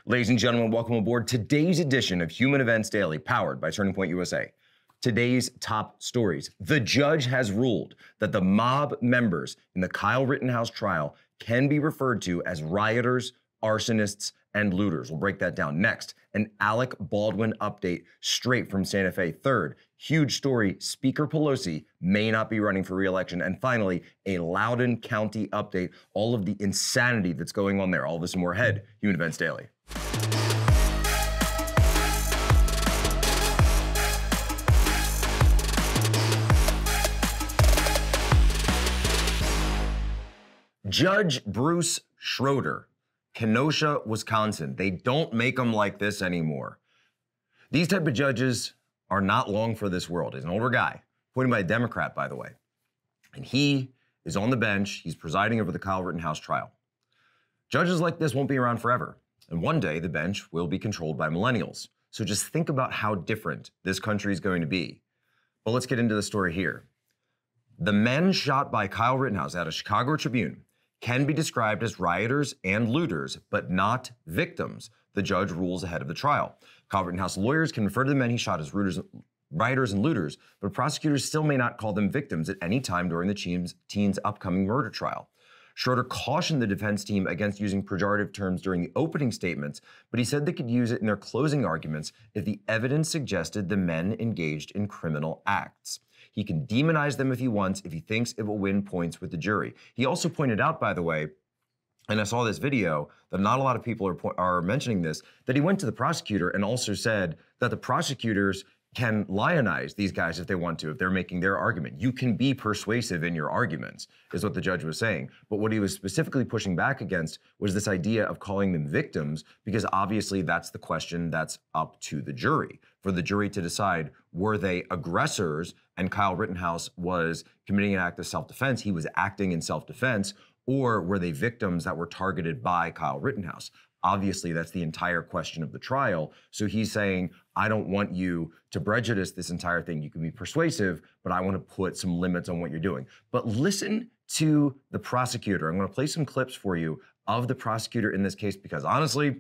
Ladies and gentlemen, welcome aboard today's edition of Human Events Daily, powered by Turning Point USA. Today's top stories. The judge has ruled that the mob members in the Kyle Rittenhouse trial can be referred to as rioters, arsonists, and looters. We'll break that down. Next, an ALEC BALDWIN update straight from Santa Fe. Third, huge story, Speaker Pelosi may not be running for re-election. And finally, a Loudoun County update, all of the insanity that's going on there. All this and more ahead, Human Events Daily. Judge Bruce Schroeder, Kenosha, Wisconsin. They don't make them like this anymore. These type of judges are not long for this world. He's an older guy, appointed by a Democrat, by the way. And he is on the bench. He's presiding over the Kyle Rittenhouse trial. Judges like this won't be around forever. And one day, the bench will be controlled by millennials. So just think about how different this country is going to be. But let's get into the story here. The men shot by Kyle Rittenhouse at a Chicago Tribune can be described as rioters and looters, but not victims, the judge rules ahead of the trial. Kyle Rittenhouse lawyers can refer to the men he shot as rioters and looters, but prosecutors still may not call them victims at any time during the teen's upcoming murder trial. Schroeder cautioned the defense team against using pejorative terms during the opening statements, but he said they could use it in their closing arguments if the evidence suggested the men engaged in criminal acts. He can demonize them if he wants, if he thinks it will win points with the jury. He also pointed out, by the way, and I saw this video, that not a lot of people are mentioning this, that he went to the prosecutor and also said that the prosecutors can lionize these guys if they want to, if they're making their argument. You can be persuasive in your arguments, is what the judge was saying. But what he was specifically pushing back against was this idea of calling them victims, because obviously that's the question that's up to the jury, for the jury to decide, were they aggressors and Kyle Rittenhouse was committing an act of self-defense, he was acting in self-defense, or were they victims that were targeted by Kyle Rittenhouse? Obviously, that's the entire question of the trial. So he's saying, I don't want you to prejudice this entire thing. You can be persuasive, but I want to put some limits on what you're doing. But listen to the prosecutor. I'm going to play some clips for you of the prosecutor in this case, because honestly,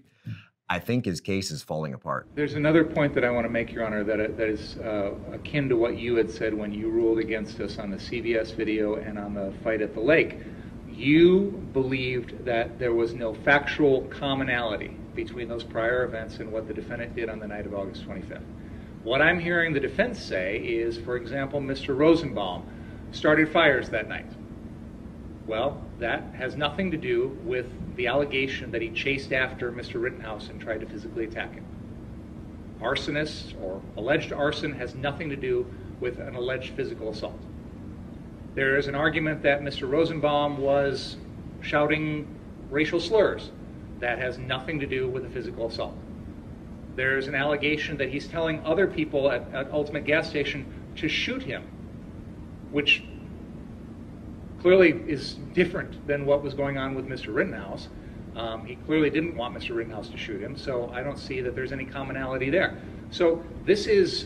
I think his case is falling apart. There's another point that I want to make, Your Honor, that is akin to what you had said when you ruled against us on the CBS video and on the fight at the lake. You believed that there was no factual commonality between those prior events and what the defendant did on the night of August 25th. What I'm hearing the defense say is, for example, Mr. Rosenbaum started fires that night. Well, that has nothing to do with the allegation that he chased after Mr. Rittenhouse and tried to physically attack him. Arsonists or alleged arson has nothing to do with an alleged physical assault. There is an argument that Mr. Rosenbaum was shouting racial slurs. That has nothing to do with a physical assault. There's an allegation that he's telling other people at Ultimate Gas Station to shoot him, which clearly is different than what was going on with Mr. Rittenhouse. He clearly didn't want Mr. Rittenhouse to shoot him, so I don't see that there's any commonality there. So this is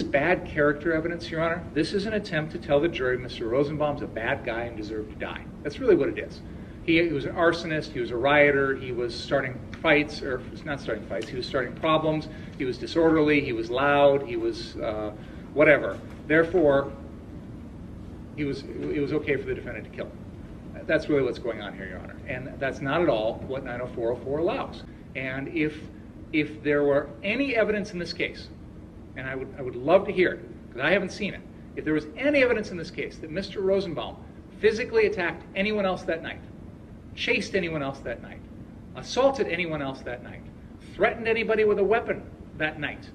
bad character evidence, Your Honor. This is an attempt to tell the jury Mr. Rosenbaum's a bad guy and deserved to die. That's really what it is. He was an arsonist, he was a rioter, he was starting fights, or not starting fights, he was starting problems, he was disorderly, he was loud, he was whatever. Therefore, it was okay for the defendant to kill him. That's really what's going on here, Your Honor. And that's not at all what 90404 allows. And if there were any evidence in this case, and I would love to hear it, because I haven't seen it. If there was any evidence in this case that Mr. Rosenbaum physically attacked anyone else that night, chased anyone else that night, assaulted anyone else that night, threatened anybody with a weapon that night,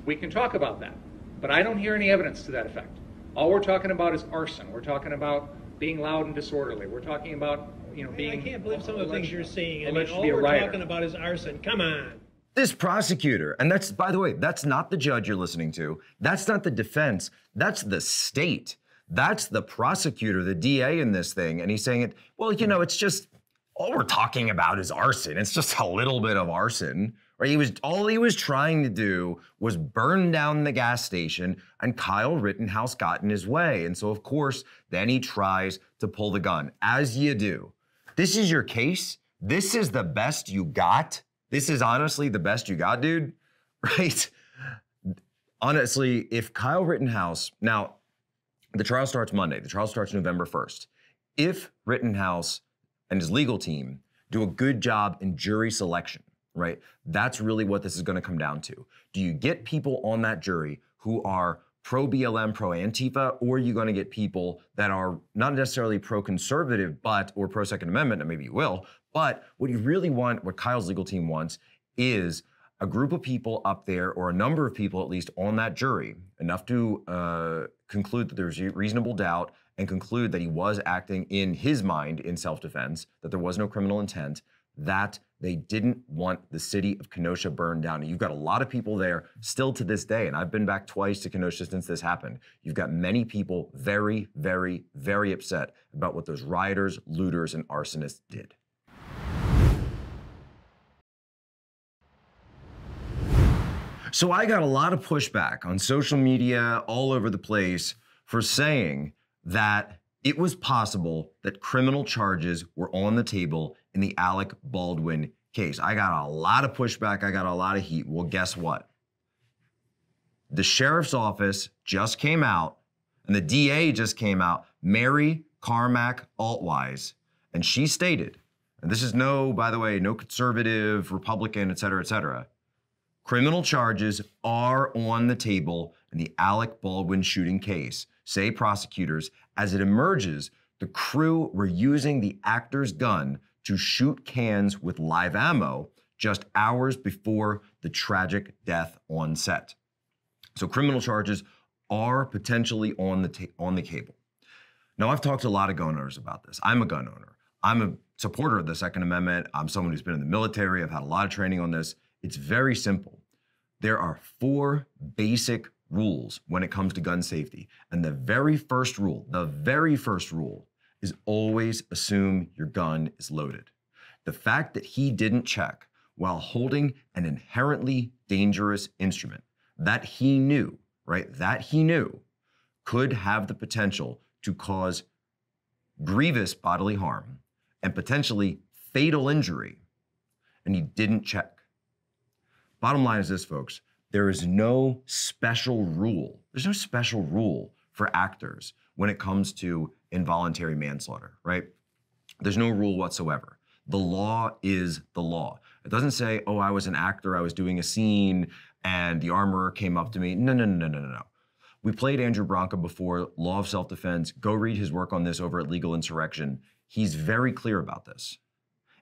we can talk about that. But I don't hear any evidence to that effect. All we're talking about is arson. We're talking about being loud and disorderly. We're talking about, being... I can't believe some of the things you're saying. I mean, all we're talking about is arson. Come on. This prosecutor, and that's, by the way, that's not the judge you're listening to. That's not the defense. That's the state. That's the prosecutor, the DA in this thing. And he's saying it, well, it's just, all we're talking about is arson. It's just a little bit of arson, right? All he was trying to do was burn down the gas station, and Kyle Rittenhouse got in his way. And so, of course, then he tries to pull the gun, as you do. This is your case. this is the best you got? This is honestly the best you got, dude, right? Honestly, if Kyle Rittenhouse, now the trial starts Monday, the trial starts November 1st. If Rittenhouse and his legal team do a good job in jury selection, right? That's really what this is going to come down to. Do you get people on that jury who are pro-BLM, pro-Antifa, or are you going to get people that are not necessarily pro-conservative, or pro-Second Amendment, and maybe you will, but what you really want, what Kyle's legal team wants, is a group of people up there, or a number of people at least on that jury, enough to conclude that there's reasonable doubt and conclude that he was acting in his mind in self-defense, that there was no criminal intent, that they didn't want the city of Kenosha burned down. And you've got a lot of people there still to this day, and I've been back twice to Kenosha since this happened. You've got many people very, very, very upset about what those rioters, looters, and arsonists did. So I got a lot of pushback on social media all over the place for saying that it was possible that criminal charges were on the table in the ALEC BALDWIN case. I got a lot of pushback. I got a lot of heat. Well, guess what? The sheriff's office just came out, and the DA just came out, Mary Carmack Altwise, and she stated, and this is by the way, no conservative, Republican, et cetera, criminal charges are on the table in the ALEC BALDWIN shooting case, say prosecutors. As it emerges, the crew were using the actor's gun to shoot cans with live ammo just hours before the tragic death on set. So criminal charges are potentially on the table. Now, I've talked to a lot of gun owners about this. I'm a gun owner. I'm a supporter of the Second Amendment. I'm someone who's been in the military. I've had a lot of training on this. It's very simple. There are 4 basic rules when it comes to gun safety. And the very first rule is always assume your gun is loaded. The fact that he didn't check while holding an inherently dangerous instrument that he knew, right, could have the potential to cause grievous bodily harm and potentially fatal injury, and he didn't check. Bottom line is this, folks. There is no special rule. There's no special rule for actors when it comes to involuntary manslaughter, right? There's no rule whatsoever. The law is the law. It doesn't say, oh, I was an actor, I was doing a scene, and the armorer came up to me. No. We played Andrew Branca before, Law of Self-Defense. Go read his work on this over at Legal Insurrection. He's very clear about this.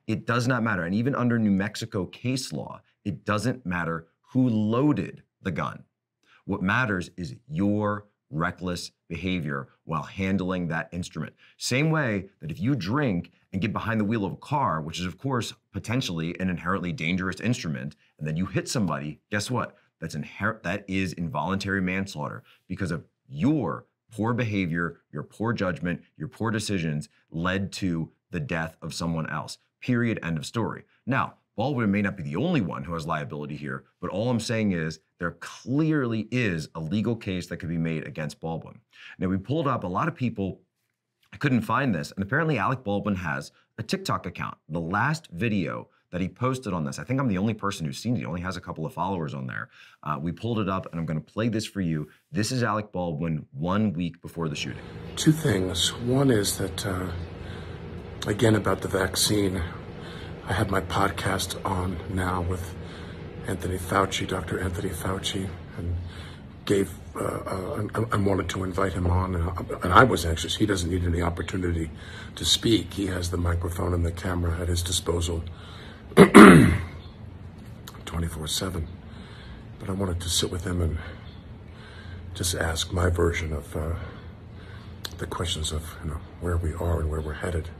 It does not matter. And even under New Mexico case law, it doesn't matter who loaded the gun. What matters is your reckless behavior while handling that instrument. Same way that if you drink and get behind the wheel of a car, which is of course potentially an inherently dangerous instrument, and then you hit somebody, guess what? That is involuntary manslaughter because of your poor behavior, your poor judgment, your poor decisions led to the death of someone else. Period, end of story. Now, Baldwin may not be the only one who has liability here, but all I'm saying is there clearly is a legal case that could be made against Baldwin. Now, we pulled up a lot of people. I couldn't find this, and apparently Alec Baldwin has a TikTok account. The last video that he posted on this, I think I'm the only person who's seen it. He only has a couple of followers on there. We pulled it up, and I'm going to play this for you. This is Alec Baldwin 1 week before the shooting. 2 things. One is that, again, about the vaccine. I had my podcast on now with Anthony Fauci, Dr. Anthony Fauci, and I wanted to invite him on, and I was anxious. He doesn't need any opportunity to speak. He has the microphone and the camera at his disposal 24/7. But I wanted to sit with him and just ask my version of the questions of where we are and where we're headed.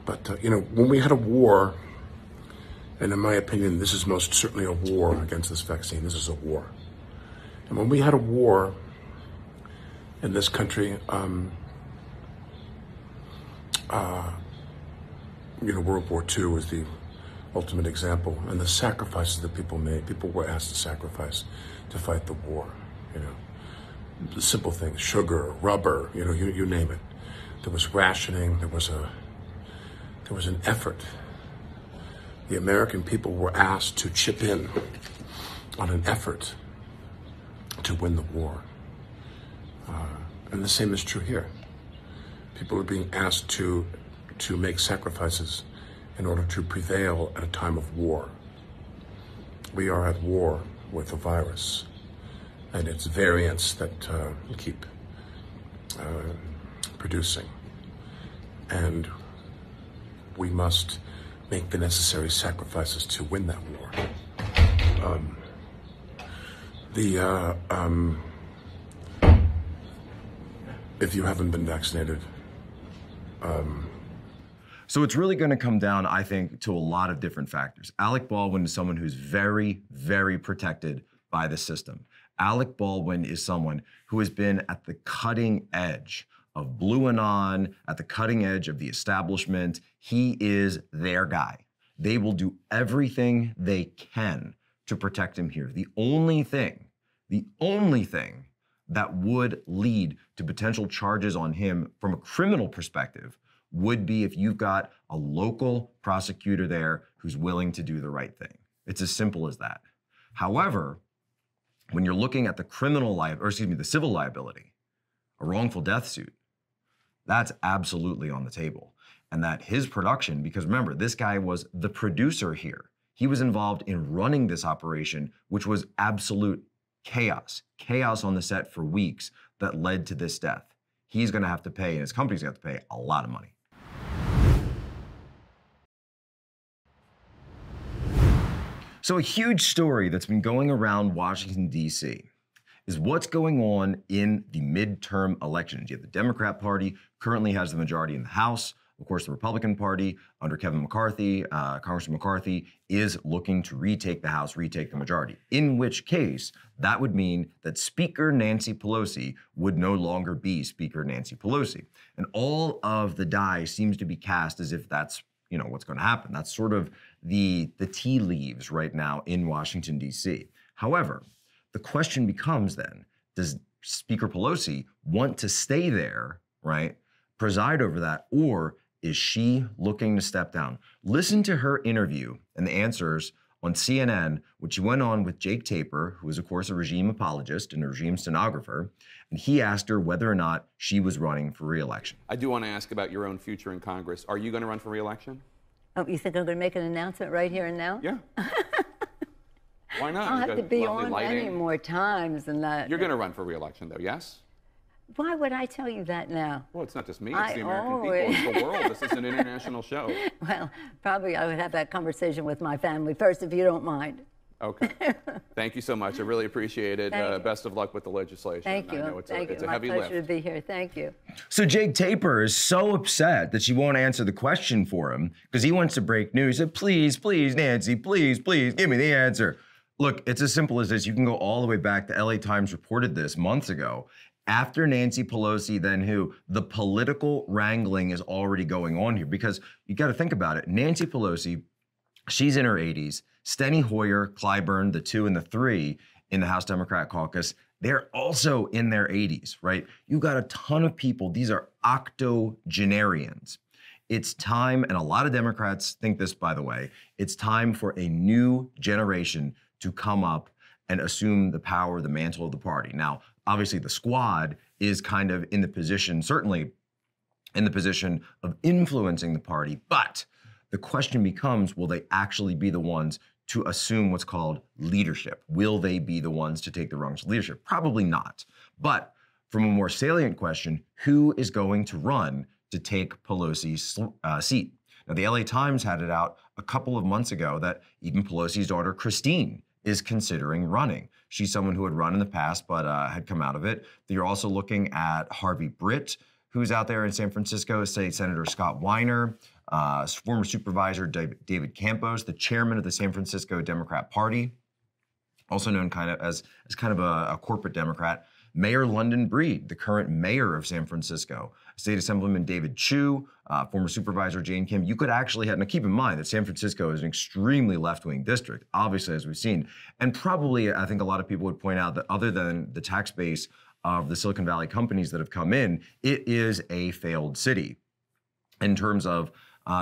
But, when we had a war, and in my opinion, this is most certainly a war against this vaccine. This is a war. And when we had a war in this country, World War II was the ultimate example, and the sacrifices that people made. People were asked to sacrifice to fight the war, you know. The simple things, sugar, rubber, you know, you name it. There was rationing, there was an effort. The American people were asked to chip in on an effort to win the war. And the same is true here. People are being asked to make sacrifices in order to prevail at a time of war. We are at war with the virus and its variants that keep producing. And we must make the necessary sacrifices to win that war. If you haven't been vaccinated, so it's really going to come down, I think, to a lot of different factors. Alec Baldwin is someone who's very, very protected by the system. Alec Baldwin is someone who has been at the cutting edge of Blue Anon, at the cutting edge of the establishment. He is their guy. They will do everything they can to protect him here. The only thing that would lead to potential charges on him from a criminal perspective would be if you've got a local prosecutor there who's willing to do the right thing. It's as simple as that. However, when you're looking at the civil liability, a wrongful death suit, that's absolutely on the table. And that his production, because remember, this guy was the producer here. He was involved in running this operation, which was absolute chaos on the set for weeks that led to this death. He's going to have to pay, and his company's going to have to pay a lot of money. So a huge story that's been going around Washington, D.C. is what's going on in the midterm elections. You have the Democrat Party currently has the majority in the House. Of course, the Republican Party under Kevin McCarthy, Congressman McCarthy, is looking to retake the House, retake the majority, in which case that would mean that Speaker Nancy Pelosi would no longer be Speaker Nancy Pelosi. And all of the die seems to be cast as if that's, you know, what's going to happen. That's sort of the tea leaves right now in Washington, D.C. However, the question becomes then, does Speaker Pelosi want to stay there, right, preside over that, or is she looking to step down? Listen to her interview and the answers on CNN, which she went on with Jake Tapper, who is, of course, a regime apologist and a regime stenographer, and he asked her whether or not she was running for re-election. I do want to ask about your own future in Congress. Are you going to run for re-election? Oh, you think I'm going to make an announcement right here and now? Yeah. Why not? I'll have to be on many more times than that. You're going to run for re-election, though, yes? Why would I tell you that now? Well, it's not just me, it's the American people, it's the world. This is an international show. Well, probably I would have that conversation with my family first, if you don't mind. Okay. Thank you so much. I really appreciate it. Best of luck with the legislation. Thank you. I know it's a heavy My lift. pleasure to be here. Thank you. So Jake Tapper is so upset that she won't answer the question for him because he wants to break news. He said, please, please, Nancy, please, please, give me the answer. Look, it's as simple as this. You can go all the way back. The LA Times reported this months ago. After Nancy Pelosi, then who? The political wrangling is already going on here because you got to think about it. Nancy Pelosi, she's in her 80s. Steny Hoyer, Clyburn, the 2 and the 3 in the House Democrat caucus, they're also in their 80s, right? You got a ton of people. These are octogenarians. It's time, and a lot of Democrats think this, by the way, it's time for a new generation to come up and assume the power, the mantle of the party. Now, obviously, the squad is kind of in the position, certainly in the position of influencing the party, but the question becomes, will they actually be the ones to assume what's called leadership? Will they be the ones to take the rungs of leadership? Probably not. But from a more salient question, who is going to run to take Pelosi's seat? Now, the LA Times had it out a couple of months ago that even Pelosi's daughter, Christine, is considering running. She's someone who had run in the past, but had come out of it. You're also looking at Harvey Britt, who's out there in San Francisco, State Senator Scott Weiner, former supervisor David Campos, the chairman of the San Francisco Democrat Party, also known kind of as kind of a corporate Democrat. Mayor London Breed, the current mayor of San Francisco, State Assemblyman David Chu, former Supervisor Jane Kim. You could actually have, now keep in mind that San Francisco is an extremely left-wing district, obviously, as we've seen. And probably, I think a lot of people would point out that other than the tax base of the Silicon Valley companies that have come in, it is a failed city. In terms of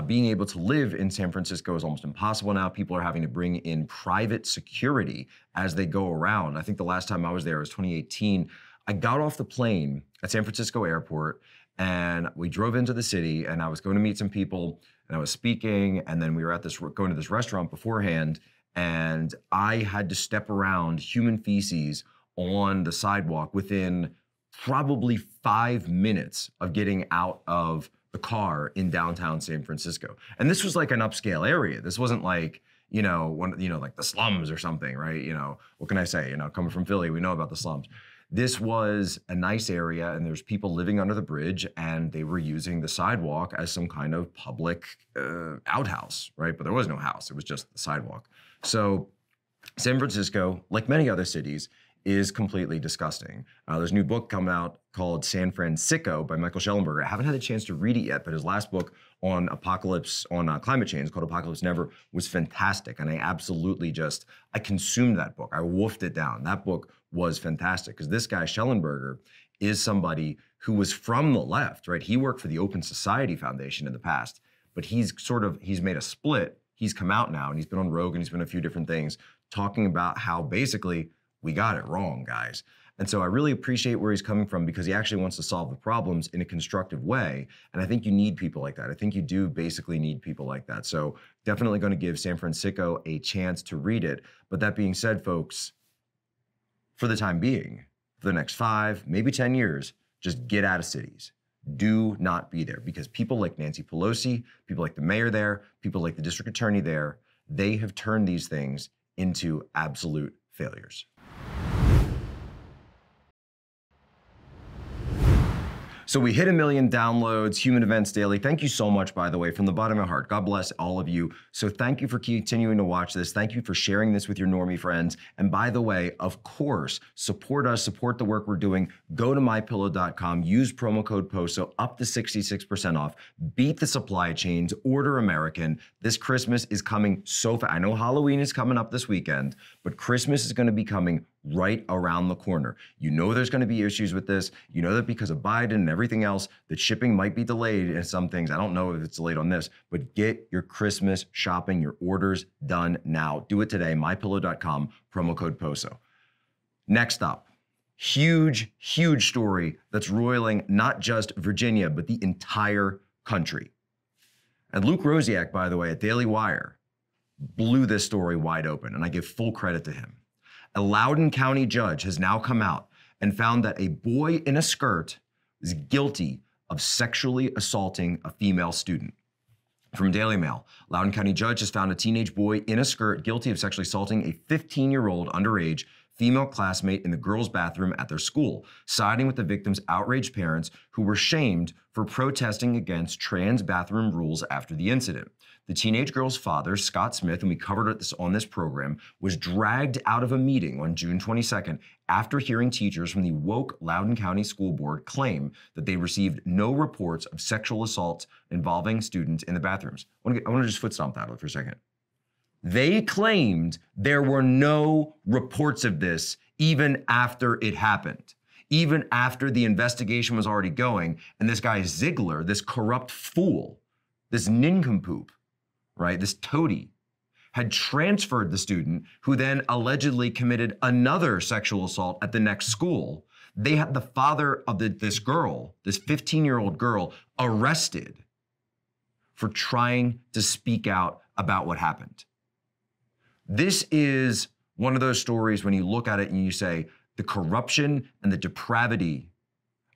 being able to live in San Francisco is almost impossible now. People are having to bring in private security as they go around. I think the last time I was there was 2018. I got off the plane at San Francisco Airport and we drove into the city, and I was going to meet some people and I was speaking, and then we were at going to this restaurant beforehand, and I had to step around human feces on the sidewalk within probably 5 minutes of getting out of the car in downtown San Francisco. And this was like an upscale area. This wasn't like, like the slums or something, right? What can I say? Coming from Philly, we know about the slums. This was a nice area, and there's people living under the bridge, and they were using the sidewalk as some kind of public outhouse, right? But there was no house, it was just the sidewalk. So San Francisco, like many other cities, is completely disgusting. There's a new book coming out called San Fransicko by Michael Schellenberger. I haven't had a chance to read it yet, but his last book on climate change called Apocalypse Never was fantastic. And I absolutely I consumed that book. I wolfed it down. That book was fantastic because this guy, Schellenberger, is somebody who was from the left, right? He worked for the Open Society Foundation in the past, but he's made a split. He's come out now and he's been on Rogan, he's been a few different things, talking about how basically we got it wrong, guys. And so I really appreciate where he's coming from because he actually wants to solve the problems in a constructive way. And I think you need people like that. I think you do basically need people like that. So definitely going to give San Fransicko a chance to read it. But that being said, folks, for the time being, for the next 5, maybe 10 years, just get out of cities. Do not be there because people like Nancy Pelosi, people like the mayor there, people like the district attorney there, they have turned these things into absolute failures. So we hit 1 million downloads, Human Events Daily. Thank you so much, by the way, from the bottom of my heart. God bless all of you. So thank you for continuing to watch this. Thank you for sharing this with your normie friends. And by the way, of course, support us, support the work we're doing. Go to mypillow.com, use promo code POSO, up to 66% off. Beat the supply chains, order American. This Christmas is coming so fast. I know Halloween is coming up this weekend, but Christmas is going to be coming right around the corner. You know there's going to be issues with this. You know that because of Biden and everything else, that shipping might be delayed in some things. I don't know if it's delayed on this, but get your Christmas shopping, your orders done now. Do it today, mypillow.com, promo code POSO. Next up, huge, huge story that's roiling not just Virginia, but the entire country. And Luke Rosiak, by the way, at Daily Wire, blew this story wide open, and I give full credit to him. A Loudoun County judge has now come out and found that a boy in a skirt is guilty of sexually assaulting a female student. From Daily Mail, Loudoun County judge has found a teenage boy in a skirt guilty of sexually assaulting a 15-year-old underage female classmate in the girls' bathroom at their school, siding with the victim's outraged parents who were shamed for protesting against trans bathroom rules after the incident. The teenage girl's father, Scott Smith, and we covered this on this program, was dragged out of a meeting on June 22nd after hearing teachers from the woke Loudoun County School Board claim that they received no reports of sexual assaults involving students in the bathrooms. I want to just foot stomp that for a second. They claimed there were no reports of this even after it happened, even after the investigation was already going, and this guy Ziegler, this corrupt fool, this nincompoop, right, this toady, had transferred the student who then allegedly committed another sexual assault at the next school. They had the father of this girl, this 15-year-old girl, arrested for trying to speak out about what happened. This is one of those stories when you look at it and you say, the corruption and the depravity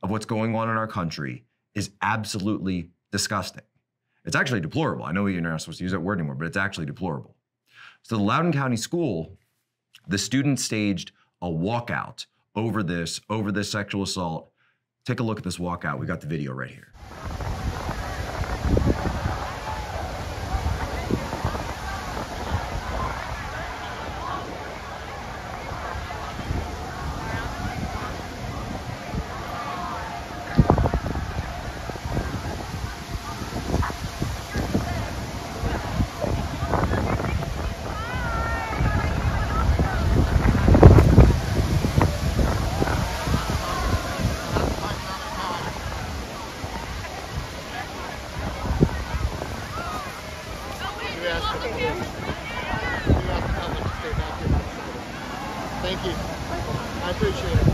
of what's going on in our country is absolutely disgusting. It's actually deplorable. I know you're not supposed to use that word anymore, but it's actually deplorable. So the Loudoun County School, the students staged a walkout over this sexual assault. Take a look at this walkout. We got the video right here. appreciate it.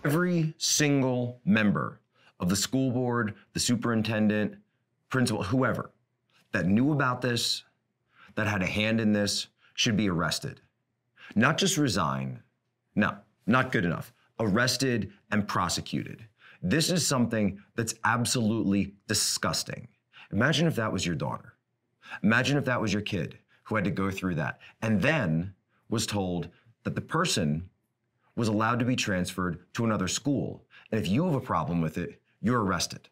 Every single member of the school board, the superintendent, principal, whoever that knew about this, that had a hand in this, should be arrested. Not just resign. No, not good enough. Arrested and prosecuted. This is something that's absolutely disgusting. Imagine if that was your daughter. Imagine if that was your kid who had to go through that and then was told that the person was allowed to be transferred to another school. And if you have a problem with it, you're arrested.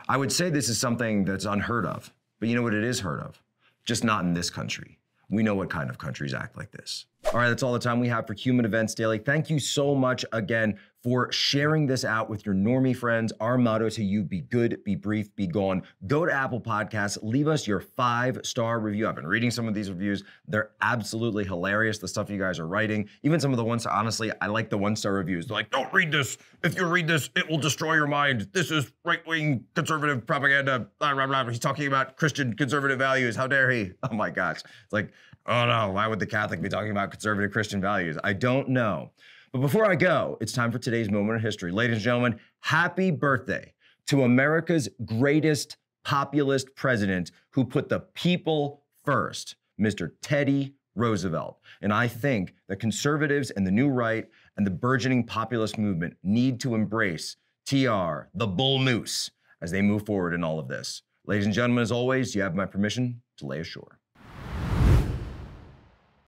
I would say this is something that's unheard of, but you know what it is heard of? Just not in this country. We know what kind of countries act like this. All right, that's all the time we have for Human Events Daily. Thank you so much again for sharing this out with your normie friends. Our motto to you, be good, be brief, be gone. Go to Apple Podcasts, leave us your 5-star review. I've been reading some of these reviews. They're absolutely hilarious, the stuff you guys are writing. Even some of the ones, honestly, I like the 1-star reviews. They're like, don't read this. If you read this, it will destroy your mind. This is right-wing conservative propaganda. Blah, blah, blah. He's talking about Christian conservative values. How dare he? Oh my gosh. It's like, oh no, why would the Catholic be talking about conservative Christian values? I don't know. But before I go, it's time for today's moment in history. Ladies and gentlemen, happy birthday to America's greatest populist president who put the people first, Mr. Teddy Roosevelt. And I think that conservatives and the new right and the burgeoning populist movement need to embrace TR, the bull moose, as they move forward in all of this. Ladies and gentlemen, as always, you have my permission to lay ashore.